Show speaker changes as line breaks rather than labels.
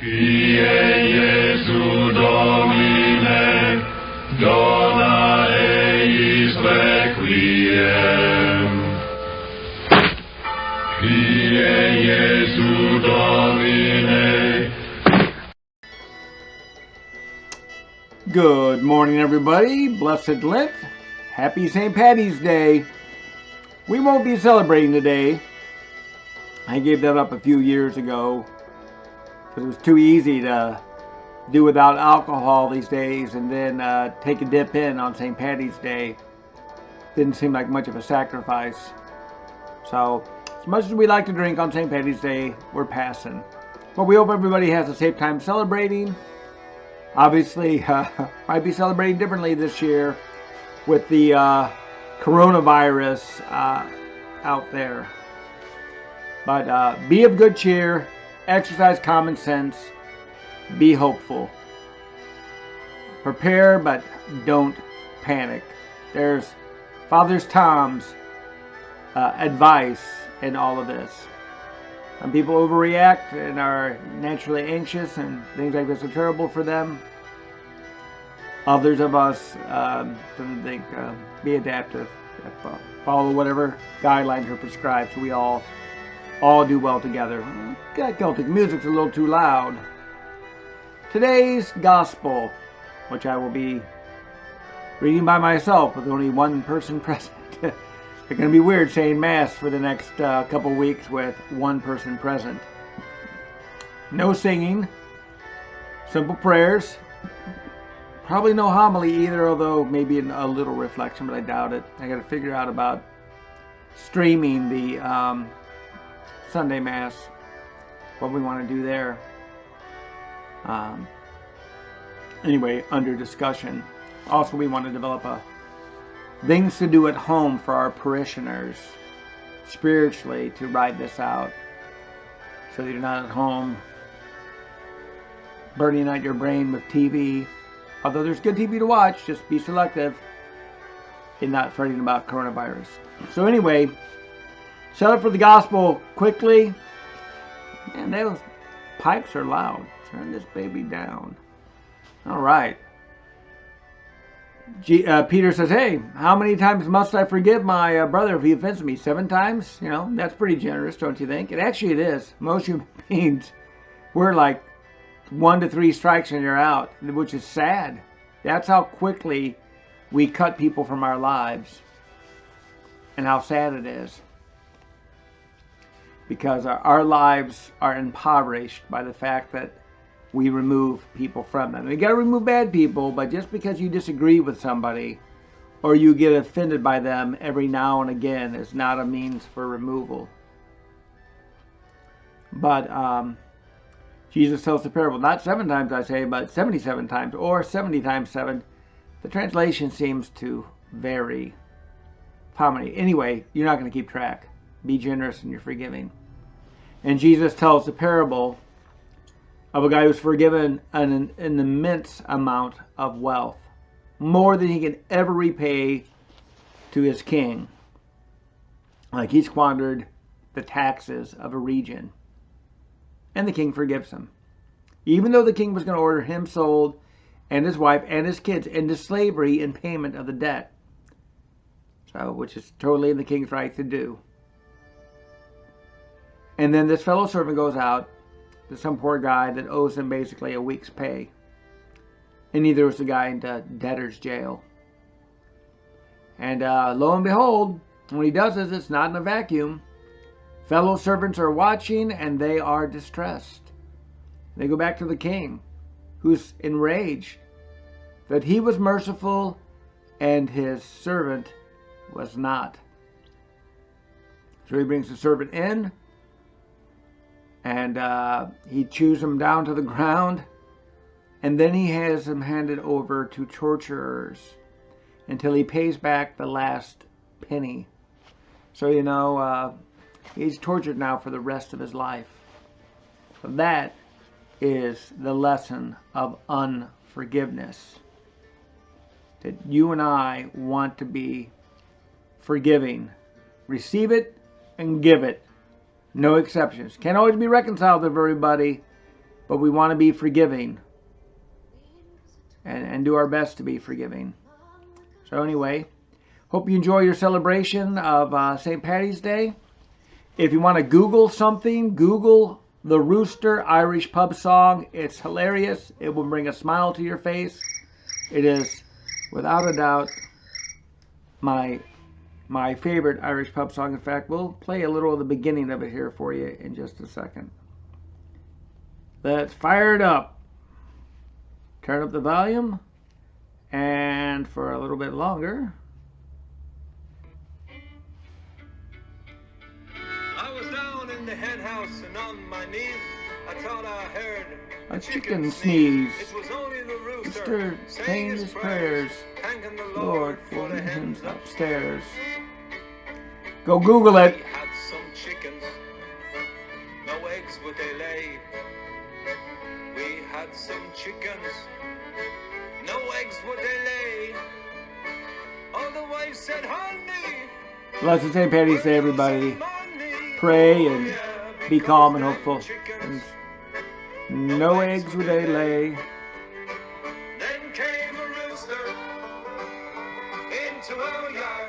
Kyrie Jesu Domine, dona eis requiem. Kyrie Jesu Domine.
Good morning, everybody. Blessed Lent. Happy St. Patty's Day. We won't be celebrating today. I gave that up a few years ago because it was too easy to do without alcohol these days and then take a dip in on St. Patty's Day. Didn't seem like much of a sacrifice. So, as much as we like to drink on St. Patty's Day, we're passing. But we hope everybody has a safe time celebrating. Obviously, might be celebrating differently this year with the coronavirus out there. But be of good cheer, exercise common sense, be hopeful. Prepare, but don't panic. There's Father Tom's advice in all of this. Some people overreact and are naturally anxious, and things like this are terrible for them. Others of us think be adaptive, follow whatever guidelines are prescribed, so we all do well together. Celtic music's a little too loud. Today's gospel, which I will be reading by myself with only one person present. It's going to be weird saying Mass for the next couple weeks with one person present. No singing, simple prayers, probably no homily either, although maybe a little reflection, but I doubt it. I got to figure out about streaming the Sunday Mass, what we want to do there. Anyway, under discussion. Also, we want to develop things to do at home for our parishioners spiritually to ride this out, so that you're not at home burning out your brain with TV. Although there's good TV to watch, just be selective in not fretting about coronavirus. So anyway, set up for the gospel quickly. Man, those pipes are loud. Turn this baby down. All right. Peter says, hey, how many times must I forgive my brother if he offends me? 7 times? You know, that's pretty generous, don't you think? And actually it is. Most human beings, we're like 1 to 3 strikes and you're out, which is sad. That's how quickly we cut people from our lives, and how sad it is. Because our lives are impoverished by the fact that we remove people from them. You got to remove bad people, but just because you disagree with somebody or you get offended by them every now and again is not a means for removal. But Jesus tells the parable, not 7 times I say, but 77 times, or 70 times 7. The translation seems to vary. How many? Anyway, you're not going to keep track. Be generous in your forgiving. And Jesus tells the parable of a guy who's forgiven an immense amount of wealth, more than he can ever repay to his king. Like he squandered the taxes of a region. And the king forgives him. Even though the king was going to order him sold, and his wife and his kids into slavery in payment of the debt. So, which is totally in the king's right to do. And then this fellow servant goes out to some poor guy that owes him basically a week's pay. And he throws the guy into debtor's jail. And lo and behold, when he does this, it's not in a vacuum. Fellow servants are watching and they are distressed. They go back to the king, who's enraged that he was merciful and his servant was not. So he brings the servant in, and he chews him down to the ground, and then he has him handed over to torturers until he pays back the last penny. So, you know, he's tortured now for the rest of his life. So that is the lesson of unforgiveness. That you and I want to be forgiving. Receive it and give it. No exceptions. Can't always be reconciled with everybody, but we want to be forgiving and do our best to be forgiving. So anyway, hope you enjoy your celebration of St. Paddy's Day. If you want to Google something, Google the Rooster Irish pub song. It's hilarious. It will bring a smile to your face. It is, without a doubt, my favorite Irish pub song. In fact, we'll play a little of the beginning of it here for you in just a second. Let's fire it up. Turn up the volume. And for a little bit longer.
I was down in the hen house and on my knees. I thought I heard
a chicken sneeze.
It was only the
rooster saying his prayers.
Thanking the
Lord for the hens upstairs. Go Google it.
We had some chickens. No eggs would they lay. We had some chickens. No eggs would they lay. Oh, the wife said, honey.
Blessed St. Paddy's Day, everybody. Pray and be calm and hopeful. And no eggs would they lay.
Then came a rooster into our yard.